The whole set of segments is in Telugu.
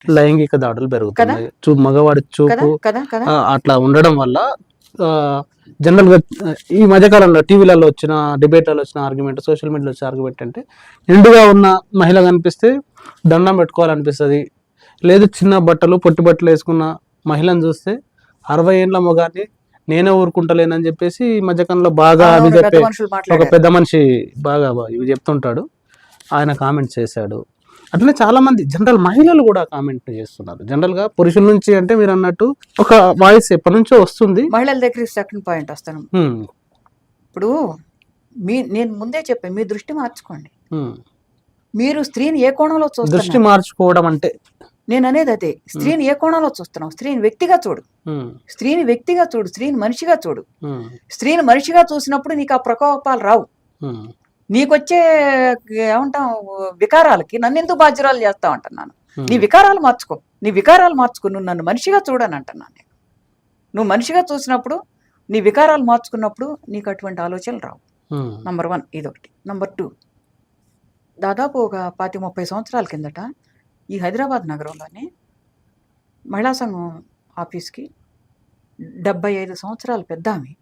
లైంగిక దాడులు కదా పెరుగుతున్నాయి. మగవాడి కదా చూపు కదా కదా అట్లా ఉండడం వల్ల జనరల్ గా ఈ మధ్యకాలంలో టీవీలలో వచ్చిన డిబేట్లలో వచ్చిన ఆర్గ్యుమెంట్, సోషల్ మీడియాలో వచ్చిన ఆర్గ్యుమెంట్ అంటే నిండుగా ఉన్న మహిళ కనిపిస్తే దండం పెట్టుకోవాలనిపిస్తుంది, లేదు చిన్న బట్టలు పొట్టి బట్టలు వేసుకున్న మహిళను చూస్తే 60 ఏళ్ళ మొగాన్ని నేనే ఊరుకుంటలేనని చెప్పేసి ఈ మధ్యకాలంలో బాగా అవి అవునవును పెద్ద చెప్పే మనుషులు ఒక మాట్లాడారు. పెద్ద మనిషి బాగా ఇవి చెప్తుంటాడు, ఆయన కామెంట్ చేశాడు. అట్లనే చాలా మంది జనరల్ మహిళలు కూడా కామెంట్ చేస్తున్నారు. జనరల్ గా పురుషుల నుంచి అంటే మీరు అన్నట్టు ఒక వాయిస్ ఎప్పటి నుంచో వస్తుంది. మహిళల దగ్గర సెకండ్ పాయింట్ వస్తాను. ఇప్పుడు నేను ముందే చెప్పాను, మీ దృష్టి మార్చుకోండి. మీరు స్త్రీని ఏ కోణంలో దృష్టి చూస్తున్నారు? మార్చుకోవడం అంటే నేను అనేది అదే, స్త్రీని ఏ కోణంలో చూస్తున్నావు? స్త్రీని వ్యక్తిగా చూడు, స్త్రీని వ్యక్తిగా చూడు, స్త్రీని మనిషిగా చూడు. స్త్రీని మనిషిగా చూసినప్పుడు నీకు ఆ ప్రకోపాలు రావు. నీకొచ్చే ఏమంటాం వికారాలకి నన్ను ఎందుకు బాధ్యురాలు చేస్తావు అంటున్నాను. నీ వికారాలు మార్చుకో, నీ వికారాలు మార్చుకో, నువ్వు నన్ను మనిషిగా చూడని అంటున్నాను నేను. నువ్వు మనిషిగా చూసినప్పుడు, నీ వికారాలు మార్చుకున్నప్పుడు నీకు అటువంటి ఆలోచనలు రావు. నంబర్ 1 ఇదొకటి. నంబర్ 2, దాదాపు ఒక 25-30 సంవత్సరాల కిందట ఈ హైదరాబాద్ నగరంలోనే మహిళా సంఘం ఆఫీస్కి 75 సంవత్సరాల పెద్ద ఆమె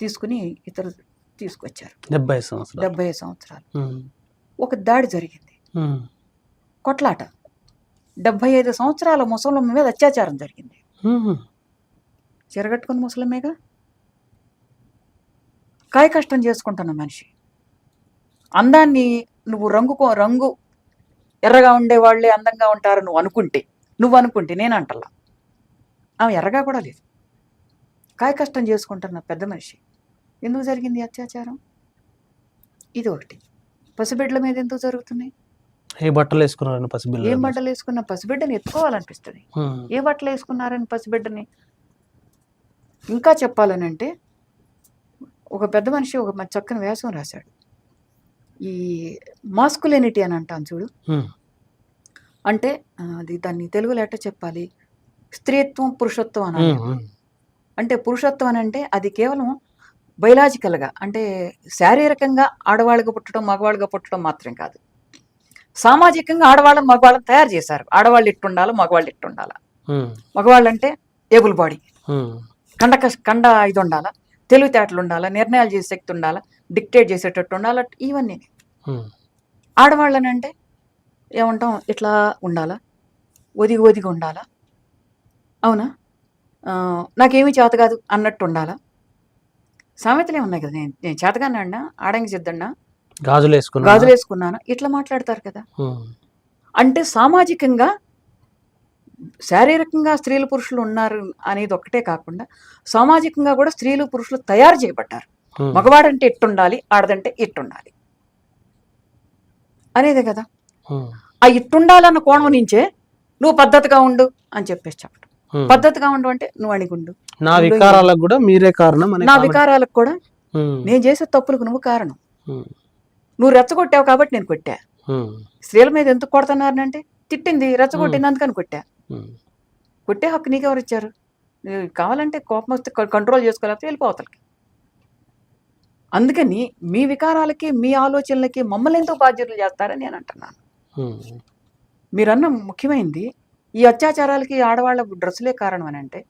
తీసుకుని ఇతరు తీసుకొచ్చారు. 75 సంవత్సరాలు ఒక దాడి జరిగింది, కొట్లాట. 75 సంవత్సరాల ముసలమ్మ మీద అత్యాచారం జరిగింది. చెరగట్టుకుని ముసలమ్మేగా, కాయ కష్టం చేసుకుంటున్న మనిషి. అందాన్ని నువ్వు రంగు ఎర్రగా ఉండేవాళ్లే అందంగా ఉంటారు నువ్వు అనుకుంటే నేను అంటలా. ఆమె ఎర్రగా కూడా లేదు, కాయ కష్టం చేసుకుంటున్న పెద్ద మనిషి. ఎందుకు జరిగింది అత్యాచారం? ఇది ఒకటి. పసిబిడ్డల మీద ఎందుకు జరుగుతున్నాయి? ఏ బట్టలు వేసుకున్నారని పసిబిడ్డ, ఏం బట్టలు వేసుకున్న పసిబిడ్డని ఎత్తుకోవాలనిపిస్తుంది. ఏ బట్టలు వేసుకున్నారని పసిబిడ్డని. ఇంకా చెప్పాలని అంటే, ఒక పెద్ద మనిషి ఒక చక్కని వ్యాసం రాశాడు. ఈ మాస్కులినిటీ అని అంటాను చూడు, అంటే అది దాన్ని తెలుగులో ఎట్ట చెప్పాలి, స్త్రీత్వం పురుషత్వం అని. అంటే పురుషత్వం అని అంటే అది కేవలం బయలాజికల్గా, అంటే శారీరకంగా ఆడవాళ్ళుగా పుట్టడం మగవాళ్ళుగా పుట్టడం మాత్రం కాదు. సామాజికంగా ఆడవాళ్ళని మగవాళ్ళని తయారు చేశారు. ఆడవాళ్ళు ఇట్టుండాలా, మగవాళ్ళు ఇట్టుండాలా. మగవాళ్ళు అంటే ఏబుల్ బాడీ, కండ ఇది ఉండాలా, తెలివితేటలు ఉండాలా, నిర్ణయాలు చేసే శక్తి ఉండాలా, డిక్టేట్ చేసేటట్టు ఉండాలా. ఇవన్నీ. ఆడవాళ్ళని అంటే ఏమంటాం, ఇట్లా ఉండాలా, ఒదిగి ఉండాలా, అవునా, నాకేమీ చేత కాదు అన్నట్టు ఉండాలా. సామెతలే ఉన్నాయి కదా, నేను చేతగానే అన్నా, ఆడంగి సిద్ధన్నా, గాజులు వేసుకున్నాను, ఇట్లా మాట్లాడతారు కదా. అంటే సామాజికంగా శారీరకంగా స్త్రీలు పురుషులు ఉన్నారు అనేది ఒక్కటే కాకుండా సామాజికంగా కూడా స్త్రీలు పురుషులు తయారు చేయబడ్డారు. మగవాడంటే ఇట్టుండాలి, ఆడదంటే ఇట్టుండాలి అనేదే కదా. ఆ ఇట్టుండాలన్న కోణం నుంచే నువ్వు పద్ధతిగా ఉండు అని చెప్పేసి చెప్పడం. పద్ధతిగా ఉండు అంటే నువ్వు అణిగుండు. నా వికారాలకు కూడా మీరే కారణం. నా వికారాలకు కూడా నేను చేసే తప్పులకు నువ్వు కారణం. నువ్వు రెచ్చగొట్టావు కాబట్టి నేను కొట్టా. స్త్రీల మీద ఎందుకు కొడుతున్నారనంటే తిట్టింది, రెచ్చగొట్టింది, అందుకని కొట్టా. కొట్టే హక్కు నీకెవరు ఇచ్చారు? కావాలంటే కోపం వస్తే కంట్రోల్ చేసుకోలేకపోతే వెళ్ళిపోతలకి. అందుకని మీ వికారాలకి మీ ఆలోచనలకి మమ్మల్ని ఎందుకు బాధ్యతలు చేస్తారని నేను అంటున్నాను. మీరన్న ముఖ్యమైనది, ఈ అత్యాచారాలకి ఆడవాళ్ళ డ్రెస్సులే కారణం అని అంటే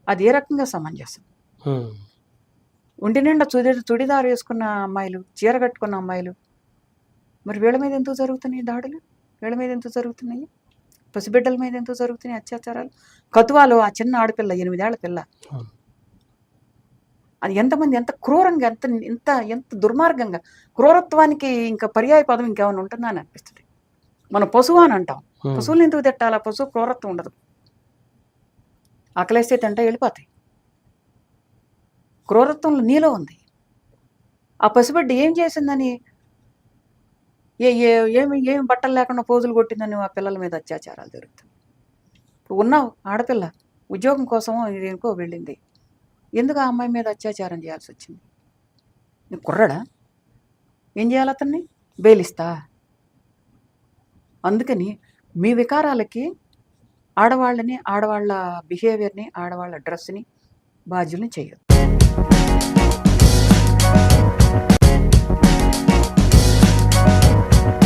అది ఏ రకంగా సమంజసం? ఒంటి నిండా చుడిదారు వేసుకున్న అమ్మాయిలు, చీర కట్టుకున్న అమ్మాయిలు, మరి వీళ్ళ మీద ఎందుకు జరుగుతున్నాయి దాడులు? వీళ్ళ మీద ఎందుకు జరుగుతున్నాయి? పసిబిడ్డల మీద ఎందుకు జరుగుతున్నాయి అత్యాచారాలు? కతువాలో ఆ చిన్న ఆడపిల్ల, 8 ఏళ్ల పిల్ల, అది ఎంతమంది ఎంత క్రూరంగా, ఎంత దుర్మార్గంగా, క్రూరత్వానికి ఇంకా పర్యాయ పదం ఇంకేమైనా ఉంటుందా అని అనిపిస్తుంది. మనం పశువు అని అంటాం, పశువులు ఎందుకు తిట్టాలా? పశువు క్రూరత్వం ఉండదు, ఆకలేస్తే తింటా వెళ్ళిపోతాయి. క్రూరత్వంలో నీలో ఉంది. ఆ పసిబిడ్డ ఏం చేసిందని, ఏమి బట్టలు లేకుండా పోజులు కొట్టిందని ఆ పిల్లల మీద అత్యాచారాలు జరుగుతాయి. ఉన్నావు ఆడపిల్ల, ఉద్యోగం కోసం దేనికో వెళ్ళింది, ఎందుకు ఆ అమ్మాయి మీద అత్యాచారం చేయాల్సి వచ్చింది? నీకు కుర్రాడా? ఏం చేయాలి అతన్ని? బెయిలిస్తా? అందుకని మీ వికారాలకి ఆడవాళ్ళని, ఆడవాళ్ళ బిహేవియర్ని, ఆడవాళ్ళ డ్రెస్ని బాధ్యుల్ని చేయొద్దు.